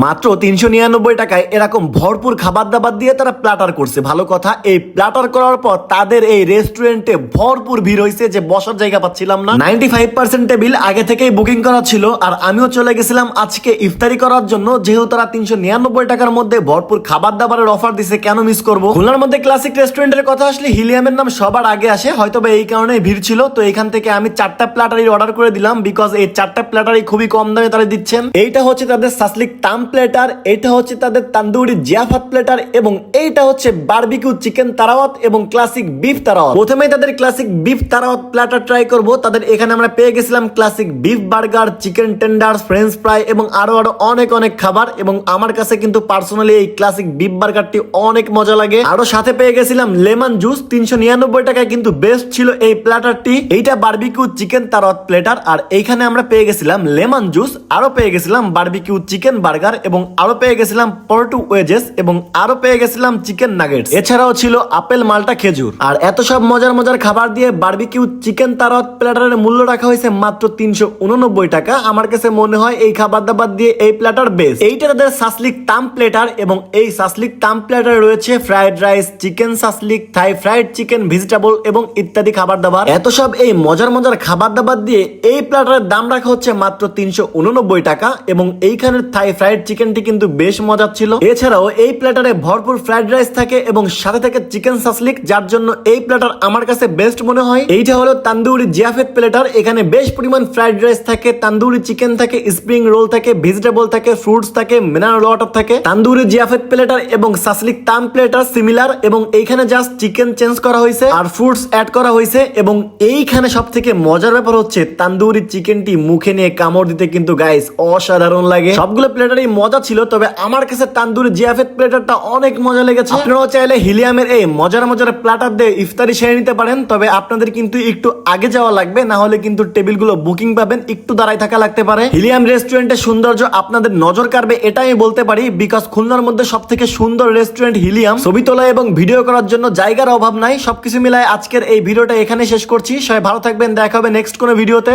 মাত্র 399 টাকায় এরকম ভরপুর খাবার দাবার দিয়ে তারা প্ল্যাটার করছে। ভালো কথা, এই প্ল্যাটার করার পর তাদের এই রেস্টুরেন্টে ভরপুর ভিড় হয়েছে যে বসার জায়গা পাচ্ছিলাম না। 95% টেবিল আগে থেকেই বুকিং করা ছিল, আর আমিও চলে গেছিলাম আজকে ইফতারি করার জন্য। যেহেতু তারা 399 টাকার মধ্যে ভরপুর খাবার দাবারের অফার দিছে, কেন মিস করব। খুলনার মধ্যে ক্লাসিক রেস্টুরেন্টের কথা আসলে হিলিয়ামের নাম সবার আগে আসে, হয়তো বা এই কারণে ভিড় ছিল। তো এখান থেকে আমি 4টা প্ল্যাটারই অর্ডার করে দিলাম, বিকজ এই 4টা প্ল্যাটারই খুবই কম দামে তারা দিচ্ছেন। এইটা হচ্ছে তাদের সাসলিক তাম প্লেটার, এটা হচ্ছে তাদের তান্দুরি জিয়াফাত প্লেটার, এবং এইটা হচ্ছে বারবিকিউ চিকেন তারাওয়াত এবং ক্লাসিক বিফ তারাওয়াত। প্রথমেই তাদের ক্লাসিক বিফ তারাওয়াত প্ল্যাটার ট্রাই করব। তাদের এখানে আমরা পেয়ে গেছিলাম classic beef burger, chicken tenders, French fry এবং আরো অনেক অনেক খাবার। এবং আমার কাছে কিন্তু পার্সোনালি এই ক্লাসিক বিফ বার্গারটি অনেক মজা লাগে। আরো সাথে পেয়ে গেছিলাম লেমন জুস, 399 টাকায় কিন্তু বেস্ট ছিল এই প্ল্যাটারটি। এইটা বারবিকিউ চিকেন তারাওয়াত প্লেটার, আর এইখানে আমরা পেয়ে গেছিলাম লেমন জুস, আরো পেয়ে গেছিলাম বারবিকিউ চিকেন বার্গার, এবং আরো পেয়ে গেছিলাম পটেটো ওয়েজেস, এবং আরো পেয়ে গেছিলাম চিকেন নাগেটস। এছাড়াও ছিল আপেল, মালটা, খেজুর। আর এত সব মজার মজার খাবার দিয়ে বারবিকিউ চিকেন তারাওয়াত প্ল্যাটারের মূল্য রাখা হয়েছে মাত্র 389 টাকা। আমার কাছে মনে হয় এই খাবার দাবার দিয়ে এই প্ল্যাটার বেস্ট। এইটা তাদের সাসলিক তাম প্লেটার, এবং এই সাসলিক তাম প্ল্যাটারে রয়েছে ফ্রাইড রাইস, চিকেন সাসলিক, থাই ফ্রাইড চিকেন, ভেজিটেবল এবং ইত্যাদি খাবার দাবার। এত সব এই মজার মজার খাবার দাবার দিয়ে এই প্ল্যাটারের দাম রাখা হচ্ছে মাত্র 389 টাকা। এবং এইখানের থাই ফ্রাইড চিকেনটি কিন্তু বেশ মজার ছিল। এছাড়াও এই প্ল্যাটারে ভরপুর ফ্রাইড রাইস থাকে এবং সাথে থাকে চিকেন সাসলিক, যার জন্য এই প্ল্যাটার আমার কাছে বেস্ট মনে হয়। এইটা হলো তান্দুরি জিয়াফেত প্ল্যাটার। এখানে বেশ পরিমাণ ফ্রাইড রাইস থাকে, তান্দুরি চিকেন থাকে, স্প্রিং রোল থাকে, ভেজিটেবল থাকে, ফ্রুটস থাকে, মিনারেল ওয়াটার থাকে। তান্দুরি জিয়াফেত প্ল্যাটার এবং সাসলিক তাম প্ল্যাটার সিমিলার, এবং এইখানে জাস্ট চিকেন চেঞ্জ করা হয়েছে আর ফ্রুটস অ্যাড করা হয়েছে। এবং এইখানে সব থেকে মজার ব্যাপার হচ্ছে তান্দুরি চিকেনটি মুখে নিয়ে কামড় দিতে কিন্তু গাইস অসাধারণ লাগে। সবগুলো প্ল্যাটারই মজা ছিল, তবে আমার কাছে তান্দুরি জিয়াফেত প্ল্যাটারটা অনেক মজা লেগেছে। আপনারাও চাইলে হিলিয়ামের এই মজার মজার প্ল্যাটার দিয়ে ইফতারি সেরে নিতে পারেন, তবে আপনাদের কিন্তু একটু আগে যাওয়া লাগবে, না হলে কিন্তু টেবিলগুলো বুকিং পাবেন একটু দাঁড়ায় থাকা লাগতে পারে। হিলিয়াম রেস্টুরেন্টের সৌন্দর্য আপনাদের নজর কাড়বে এটা আমি বলতে পারি, বিকজ খুলনার মধ্যে সব থেকে সুন্দর রেস্টুরেন্ট হিলিয়াম। ছবি তোলা এবং ভিডিও করার জন্য জায়গার অভাব নাই। সবকিছু মিলায় আজকের এই ভিডিওটা এখানে শেষ করছি। সবাই ভালো থাকবেন, দেখা হবে নেক্সট কোনো ভিডিওতে।